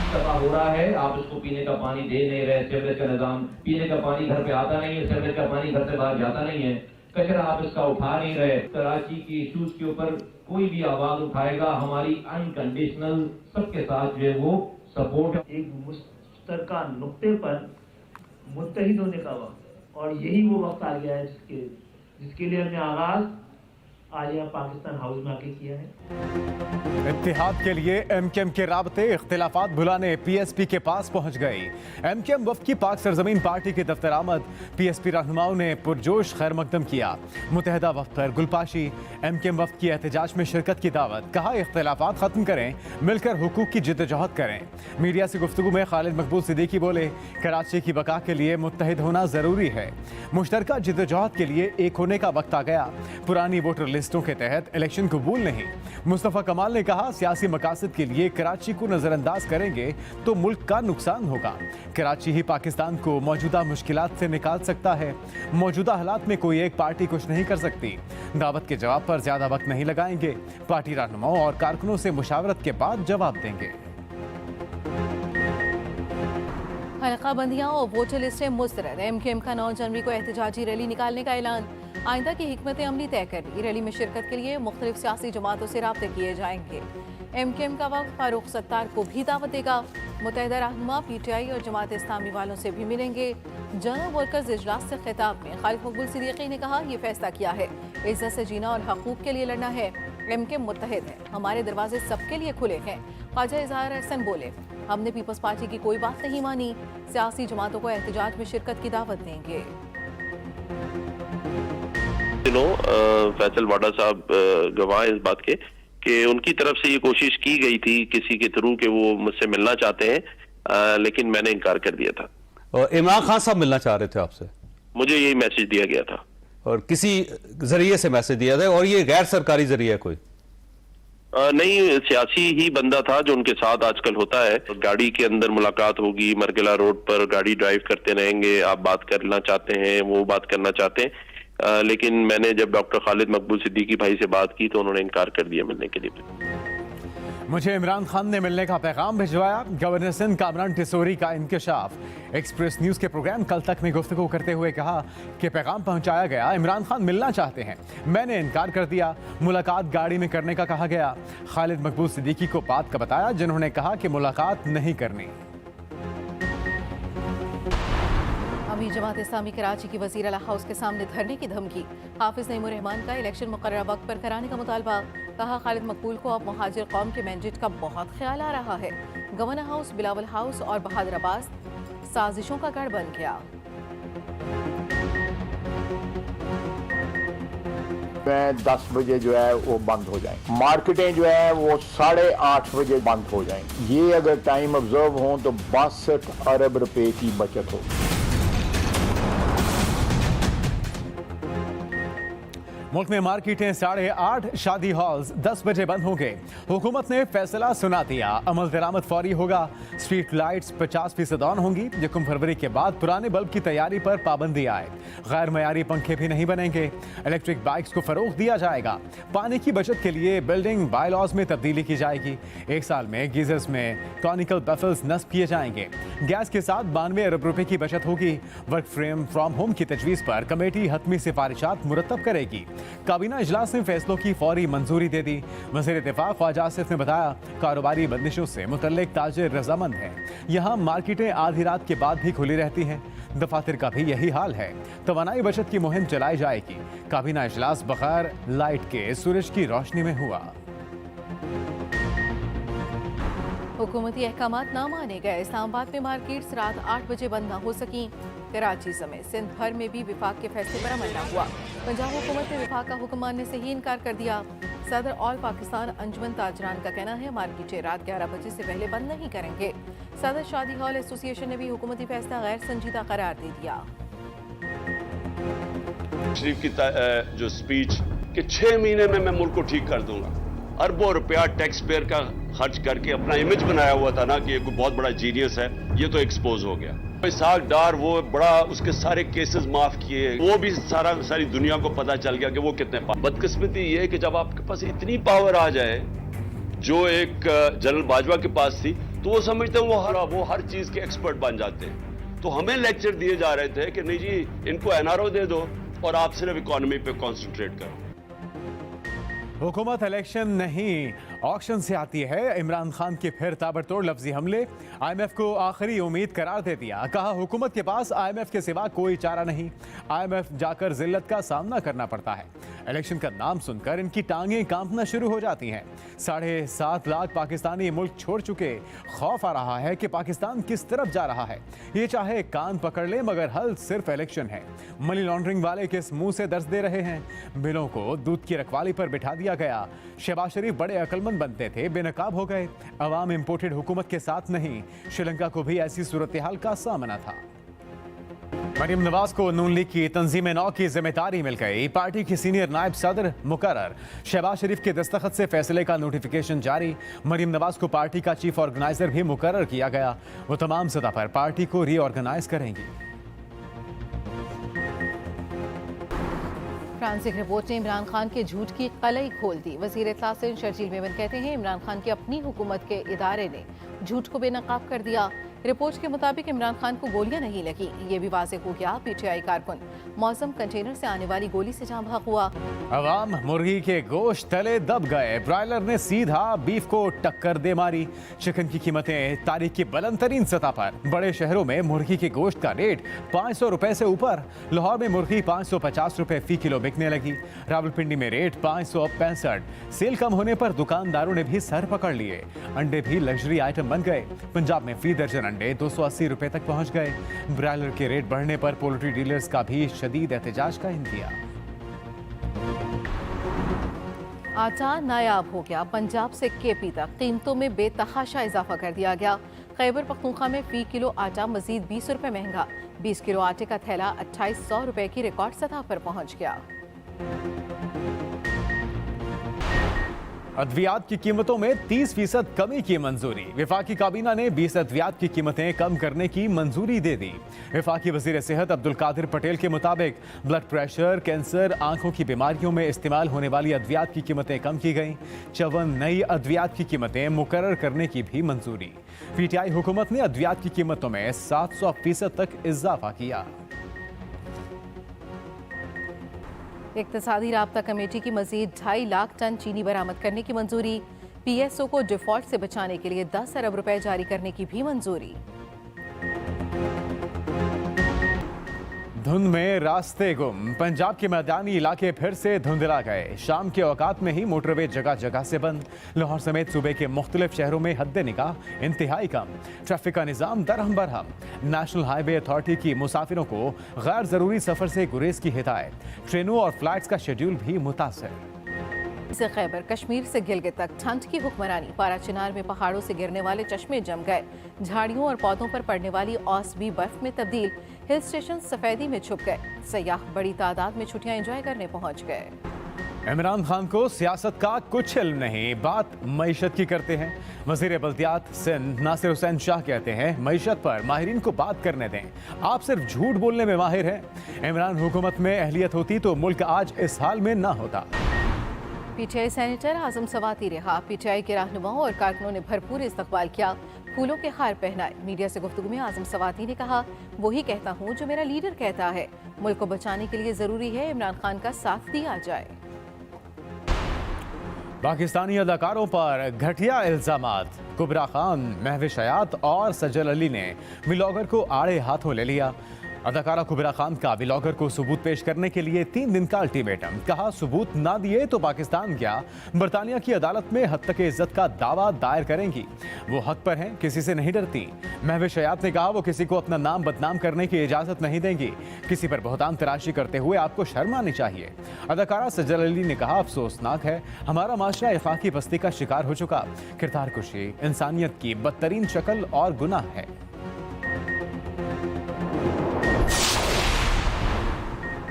दफा हो रहा है, आप इसको पीने का पानी दे नहीं रहे, सीवरेज का निजाम, पीने का पानी घर पे आता नहीं है, सीवरेज का पानी घर से बाहर जाता नहीं है, कचरा आप इसका उठा नहीं रहे। कराची की इश्यूज के ऊपर कोई भी आवाज उठाएगा, हमारी अनकंडीशनल सबके साथ जो है वो सपोर्ट। एक मुश्तरका नुक्ते पर मुत्तहिद होने का वक्त, और यही वो वक्त आ गया है जिसके लिए हमने आगाज आज यहाँ पाकिस्तान हाउस में आके किया है। इत्तेहाद के लिए एमकेएम के राबते इख्तिलाफात भुलाने पीएसपी के पास पहुंच गई। एमकेएम वफ्द की पाक सरजमीन पार्टी के दफ्तर आमद पीएसपी रहनुमाओं ने पुरजोश खैर मकदम किया। मुतहदा वफ्द पर गुलपाशी, एमकेएम वफ्द की एहतजाज में शिरकत की दावत। कहा इख्तिलाफात खत्म करें, मिलकर हुकूक की जिद्दोजहद करें। मीडिया से गुफ्तगू में खालिद मकबूल सिद्दीकी बोले, कराची की बका के लिए मुत्तहिद होना जरूरी है। मुश्तरका जिद्दोजहद के लिए एक होने का वक्त आ गया। पुरानी वोटर लिस्टों के तहत इलेक्शन कबूल नहीं। मुस्तफा कमाल ने कहा, सियासी मकासद के लिए कराची को नजरअंदाज करेंगे तो मुल्क का नुकसान होगा। कराची ही पाकिस्तान को मौजूदा मुश्किलात से निकाल सकता है। मौजूदा हालात में कोई एक पार्टी कुछ नहीं कर सकती। दावत के जवाब पर ज्यादा वक्त नहीं लगाएंगे। पार्टी रहनुमाओं और कारकुनों से मुशावरत के बाद जवाब देंगे। हल्का बंदियां और वोटर लिस्टें मुस्तरद। एमकेएम का 9 जनवरी को एहतजाजी रैली निकालने का ऐलान। आइंदा की हिकमत अमली तय कर ली। रैली में शिरकत के लिए मुख्तलिफ सियासी जमातों से राब्ते किए जाएंगे। एमकेएम का वक्त फारूक सत्तार को भी दावत देगा। मुत्तहिदा रहनुमा पीटीआई और जमात इस्लामी वालों से भी मिलेंगे। जनरल वर्कर्स इजलास से खिताब में खालिद मकबूल सिद्दीकी ने कहा, यह फैसला किया है, इज्जत से जीना और हकूक के लिए लड़ना है। एमकेएम मुत्तहिद है, हमारे दरवाजे सबके लिए खुले हैं। ख्वाजा इजहार एहसन बोले, हमने पीपल्स पार्टी की कोई बात नहीं मानी। सियासी जमातों को एहतजाज में शिरकत की दावत देंगे। फैसल वाडा साहब गवाह इस बात के कि उनकी तरफ से ये कोशिश की गई थी किसी के थ्रू कि वो मुझसे मिलना चाहते हैं, लेकिन मैंने इनकार कर दिया था। और इमरान खान साहब मिलना चाह रहे थे आपसे? मुझे यही मैसेज दिया गया था। और किसी जरिए से मैसेज दिया था? और ये गैर सरकारी जरिया है कोई? नहीं, सियासी ही बंदा था जो उनके साथ आजकल होता है। गाड़ी के अंदर मुलाकात होगी, मरगला रोड पर गाड़ी ड्राइव करते रहेंगे, आप बात करना चाहते हैं, वो बात करना चाहते हैं। लेकिन मैंने जब डॉक्टर खालिद मकबूल सिद्दीकी भाई से बात की तो उन्होंने इनकार कर दिया मिलने के लिए। मुझे इमरान खान ने मिलने का पैगाम भिजवाया। गवर्नर सिंध कामरान टिसोरी का इंकशाफ। एक्सप्रेस न्यूज के प्रोग्राम कल तक में गुफ्तगू करते हुए कहा कि पैगाम पहुंचाया गया, इमरान खान मिलना चाहते हैं, मैंने इनकार कर दिया। मुलाकात गाड़ी में करने का कहा गया। खालिद मकबूल सिद्दीकी को बात का बताया जिन्होंने कहा कि मुलाकात नहीं करनी। अभी जमात इस्लामी कराची की वजीर आला हाउस के सामने धरने की धमकी। हाफिज नईमुर रहमान का इलेक्शन मुकर्रर वक्त पर कराने का मुतालबा। कहा, खालिद मकबूल को अब मुहाजिर कौम के मैंडेट का बहुत ख्याल आ रहा है। गवर्नर हाउस, बिलावल हाउस और बहादुर अब्बास साजिशों का गढ़ बन गया। 10 बजे जो है वो बंद हो जाएंगे। मार्केटें जो है वो 8:30 बजे बंद हो जाएंगी। ये अगर टाइम ऑब्जर्व हो तो 62 अरब रुपए की बचत हो। मुल्क में मार्केटें 8:30, शादी हॉल्स 10 बजे बंद होंगे। हुकूमत ने फैसला सुना दिया, अमल दरामद फौरी होगा। स्ट्रीट लाइट्स 50% ऑन होंगी। 1 फरवरी के बाद पुराने बल्ब की तैयारी पर पाबंदी आए। गैर मयारी पंखे भी नहीं बनेंगे। इलेक्ट्रिक बाइक्स को फरोग दिया जाएगा। पानी की बचत के लिए बिल्डिंग बायलॉज में तब्दीली की जाएगी। 1 साल में गीजर्स में कॉनिकल बफल्स नस्ब किए जाएंगे। गैस के साथ 92 अरब रुपए की बचत होगी। वर्क फ्रॉम होम की तजवीज़ पर कमेटी हतमी सिफारिशात मुरतब करेगी। काबीना इजलास ने फैसलों की फौरी मंजूरी दे दी। वज़ीर दिफा ख्वाजा आसिफ ने बताया, कारोबारी बंदिशों से मुतल्लिक ताजिर रजामंद हैं। यहाँ मार्केटें आधी रात के बाद भी खुली रहती हैं। दफातर का भी यही हाल है। तवानाई बचत की मुहिम चलाई जाएगी। काबीना इजलास बगैर लाइट के सूरज की रोशनी में हुआ। हुकूमती अहकामात ना माने गए। इस्लामाबाद में मार्केट्स रात 8 बजे बंद न हो सकी। कराची समेत सिंध भर में भी विफाक के फैसले पर अमल न हुआ। पंजाब हुकूमत ने विफाक का हुक्म मानने से ही इनकार कर दिया। सदर ऑल पाकिस्तान अंजुमन ताजरान का कहना है, मार्केटें रात 11 बजे से पहले बंद नहीं करेंगे। सदर शादी हॉल एसोसिएशन ने भी हुकूमती फैसला गैर संजीदा करार दे दिया। शरीफ की जो स्पीच कि 6 महीने में मैं मुल्क को ठीक कर दूंगा, अरबों रुपया टैक्स पेयर का खर्च करके अपना इमेज बनाया हुआ था ना कि ये कोई बहुत बड़ा जीनियस है, ये तो एक्सपोज हो गया। इसाक डार वो बड़ा, उसके सारे केसेस माफ किए, वो भी सारी दुनिया को पता चल गया कि वो कितने बदकिस्मती ये है कि जब आपके पास इतनी पावर आ जाए जो एक जनरल बाजवा के पास थी, तो तो वो समझते हैं वो हर चीज के एक्सपर्ट बन जाते हैं। तो हमें लेक्चर दिए जा रहे थे कि नहीं जी, इनको एनआरओ दे दो और आप सिर्फ इकोनॉमी पे कॉन्सेंट्रेट करो। हुकूमत इलेक्शन नहीं ऑक्शन से आती है। इमरान खान के फिर ताबड़तोड़ लफ्जी हमले, IMF को आखिरी उम्मीद करार दे दिया। कहा हुकूमत के पास IMF के सिवा कोई चारा नहीं, IMF जाकर जिल्लत का सामना करना पड़ता है। इलेक्शन का नाम सुनकर इनकी टांगें कांपना शुरू हो जाती हैं। 7.5 लाख पाकिस्तानी मुल्क छोड़ चुके, खौफ आ रहा है कि पाकिस्तान किस तरफ जा रहा है। ये चाहे कान पकड़ ले मगर हल सिर्फ इलेक्शन है। मनी लॉन्ड्रिंग वाले किस मुंह से दर्ज दे रहे हैं। बिलों को दूध की रखवाली पर बिठा दिया गया। शहबाज शरीफ बड़े अकलमंद बनते थे, बेनकाब हो गए। अवाम इंपोर्टेड हुकूमत के साथ नहीं, श्रीलंका को भी ऐसी सूरत हाल का सामना था। मरियम नवाज को नून लीग की तंजीम नौ की जिम्मेदारी मिल गई। पार्टी की सीनियर नायब सदर मुकर्रर। शहबाज शरीफ के दस्तखत से फैसले का नोटिफिकेशन जारी। मरियम नवाज को पार्टी का चीफ ऑर्गेनाइजर भी मुकर्रर किया गया। वो तमाम सतह पर पार्टी को रीऑर्गेनाइज करेंगी। फ्रांसिक रिपोर्ट ने इमरान खान के झूठ की कलई खोल दी। वजीर इत्तला शर्जील मेमन कहते हैं इमरान खान की अपनी हुकूमत के इदारे ने झूठ को बेनकाब कर दिया। रिपोर्ट के मुताबिक इमरान खान को गोलियां नहीं लगी, ये भी वाज़ेह हो गया। PTI कारकुन मौसम कंटेनर से आने वाली गोली से जान बहक हुआ। अवाम मुर्गी के गोश्त तले दब गए। ब्रायलर ने सीधा बीफ को टक्कर दे मारी। चिकन की कीमतें तारीख की बुलंद तरीन सतह पर। बड़े शहरों में मुर्गी के गोश्त का रेट 500 रुपए से ऊपर। लाहौर में मुर्गी 550 रुपए फी किलो बिकने लगी। रावलपिंडी में रेट 565। सेल कम होने पर दुकानदारों ने भी सर पकड़ लिए। अंडे भी लग्जरी आइटम बन गए। पंजाब में फी दर्जन अंडे 280 रुपए तक पहुंच गए। ब्रायलर के रेट बढ़ने पर पोल्ट्री डीलर्स का भी शदीद एहतजाज का इंतजार। आटा नायाब हो गया। पंजाब से KP तक कीमतों में बेतहाशा इजाफा कर दिया गया। खैबर पख्तूनख्वा में फी किलो आटा मजीद 20 रुपए महंगा। 20 किलो आटे का थैला 2800 रुपए की रिकॉर्ड सतह पर पहुंच गया। अद्वियात की कीमतों में 30% कमी की मंजूरी। विफाकी काबीना ने 20 अद्वियात की कीमतें कम करने की मंजूरी दे दी। विफाकी वजीर सेहत अब्दुल कादिर पटेल के मुताबिक ब्लड प्रेशर, कैंसर, आंखों की बीमारियों में इस्तेमाल होने वाली अद्वियात की कीमतें कम की गईं। 54 नई अद्वियात की कीमतें मुकर्रर करने की भी मंजूरी। PTI हुकूमत ने अद्वियात की कीमतों में 700% तक इजाफा किया। इक्तिसादी राब्ता कमेटी की मजीद 2.5 लाख टन चीनी बरामद करने की मंजूरी। PSO को डिफॉल्ट से बचाने के लिए 10 अरब रुपए जारी करने की भी मंजूरी। धुंध में रास्ते गुम। पंजाब के मैदानी इलाके फिर से धुंधला गए। शाम के औकात में ही मोटरवे जगह जगह से बंद। लाहौर समेत सूबे के मुख्तलिफ शहरों में हद निगाह इंतहाई कम। ट्रैफिक का निजाम दरहम बरहम। नेशनल हाईवे अथॉरिटी की मुसाफिरों को गैर जरूरी सफर से गुरेज की हिदायत। ट्रेनों और फ्लाइट्स का शेड्यूल भी मुतासर। से खैबर कश्मीर से गिलगित तक ठंड की हुक्मरानी। पारा चिनार में पहाड़ों से गिरने वाले चश्मे जम गए। झाड़ियों और पौधों पर पड़ने वाली औस भी बर्फ में तब्दील। हिल स्टेशन सफेदी में छुप गए। सयाह बड़ी तादाद में छुट्टियां एंजॉय करने पहुंच गए। इमरान खान को सियासत का कुछ इल्म नहीं, बात मईशत की करते हैं। वजीर बल्दियात सिंध नासिर हुसैन शाह कहते हैं मईशत पर माहिरीन को बात करने दें, आप सिर्फ झूठ बोलने में माहिर हैं। इमरान हुकूमत में अहलियत होती तो मुल्क आज इस हाल में ना होता। PTI सेनेटर आजम सवाती रहा। PTI के रहनुमाओं और कारकुनों ने भरपूर इस्तकबाल किया, फूलों के हार पहनाए। मीडिया से गुफ्तगू में आजम सवाती ने कहा वही कहता हूँ जो मेरा लीडर कहता है। मुल्क को बचाने के लिए जरूरी है इमरान खान का साथ दिया जाए। पाकिस्तानी अदाकारों पर घटिया इल्जामात। कुबरा खान, महविश हयात और सजल अली ने व्लॉगर को आड़े हाथों ले लिया। अदाकारा कुबरा खान का व्लॉगर को सबूत पेश करने के लिए 3 दिन का अल्टीमेटम। कहा सबूत ना दिए तो पाकिस्तान क्या बरतानिया की अदालत में हद तक इज्जत का दावा दायर करेंगी। वो हक पर हैं, किसी से नहीं डरती। महविश हयात ने कहा वो किसी को अपना नाम बदनाम करने की इजाजत नहीं देंगी। किसी पर बहुतान तराशी करते हुए आपको शर्म आनी चाहिए। अदाकारा सजल अली ने कहा अफसोसनाक है हमारा माशरा इफाकी बस्ती का शिकार हो चुका। किरदार कुशी इंसानियत की बदतरीन शक्ल और गुनाह है।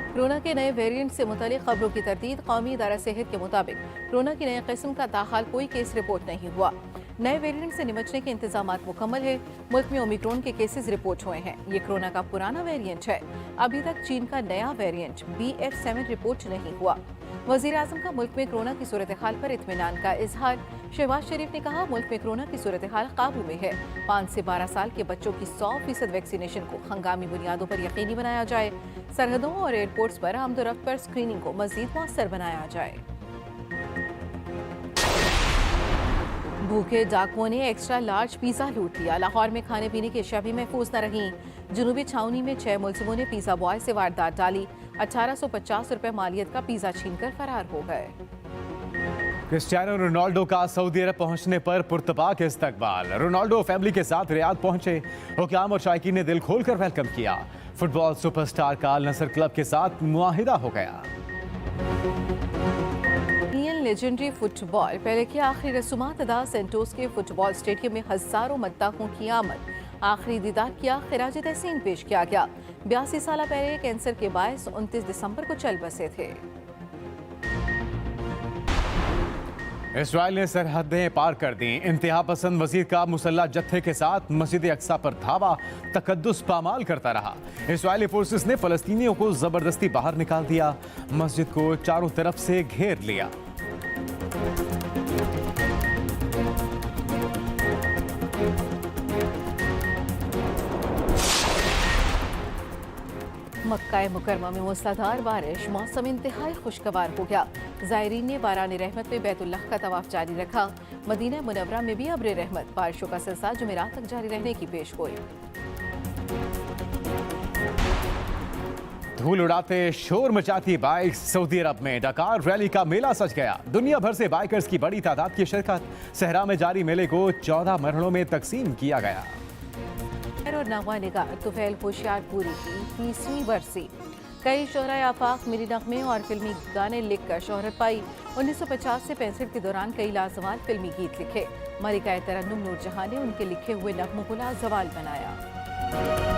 कोरोना के नए वेरिएंट से मुतालिक खबरों की तरतीब। कौमी इदारा सेहत के मुताबिक कोरोना की नई किस्म का ताहाल कोई केस रिपोर्ट नहीं हुआ। नए वेरिएंट से निपटने के इंतजाम मुकम्मल है। मुल्क में ओमिक्रॉन के केसेस रिपोर्ट हुए हैं। ये कोरोना का पुराना वेरिएंट है। अभी तक चीन का नया वेरिएंट BF7 रिपोर्ट नहीं हुआ। वज़ीर-ए-आज़म का मुल्क में कोरोना की सूरत हाल पर इत्मीनान का इजहार। शहबाज शरीफ ने कहा, मुल्क में कोरोना की सूरत हाल काबू में है। 5 से 12 साल के बच्चों की 100% वैक्सीनेशन को हंगामी बुनियादों पर यकीनी बनाया जाए। सरहदों और एयरपोर्ट्स पर आमदोरफ्त पर स्क्रीनिंग को मजीद मौसर बनाया जाए। भूखे डाकुओं ने एक्स्ट्रा लार्ज पिज़्ज़ा लूट लिया। लाहौर में खाने पीने की अशिया भी महफूज न रहीं। जनूबी छावनी में 6 मुलजिमों ने पिज़्ज़ा बॉय से वारदात डाली। 1850 रुपए मालियत का पिज़्ज़ा छीनकर फरार हो गए। क्रिस्टियानो रोनाल्डो का सऊदी अरब पहुंचने पर पुरतपाक इस्तकबाल। रोनाल्डो फैमिली के साथ रियाद पहुंचे। हुक्काम और शायकीन ने दिल खोलकर वेलकम किया। फुटबॉल सुपरस्टार का अल नसर क्लब के साथ मुआहिदा हो गया। लेजेंडरी फुटबॉल पहले की आखिरी रसूमात अदा। सेंटोस के फुटबॉल स्टेडियम में हजारों मद्दाहों की आमद। आखिरी दीदार किया, खिराज तहसीन पेश किया गया। 82 साल पहले कैंसर के बायस 29 दिसंबर को चल बसे थे। इसराइल ने सरहदें पार कर दी। इंतहा पसंद वजीर का मुसल्ला जत्थे के साथ मस्जिद अक्सा पर धावा तकद्दुस पामाल करता रहा। इसराइली फोर्सेस ने फलस्तीनियों को जबरदस्ती बाहर निकाल दिया। मस्जिद को चारों तरफ से घेर लिया। मक्का मुकरमा में मूसलाधार बारिश। मौसम इंतहाई खुशगवार हो गया। ज़ायरीन ने बारान रहमत में बैतुल्लाह का तवाफ जारी रखा। मदीना मुनव्वरा में भी अब्र रहमत। बारिशों का सिलसिला जुमेरात तक जारी रहने की पेशगोई। धूल उड़ाते शोर मचाती बाइक्स। सऊदी अरब में डकार रैली का मेला सज गया। दुनिया भर से बाइकर्स की बड़ी तादाद की शिरकत। सहरा में जारी मेले को 14 मरहलों में तकसीम किया गया। और नवा निगार तुफैल होशियारपुरी की 30वीं बरसी। कई शोहरा आफाक मिली नगमे और फिल्मी गाने लिखकर शोहरत पाई। 1950 से 65 के दौरान कई लाजवाल फिल्मी गीत लिखे। मलिका तरन्नुम नूरजहां ने उनके लिखे हुए नगमों को लाजवाल बनाया।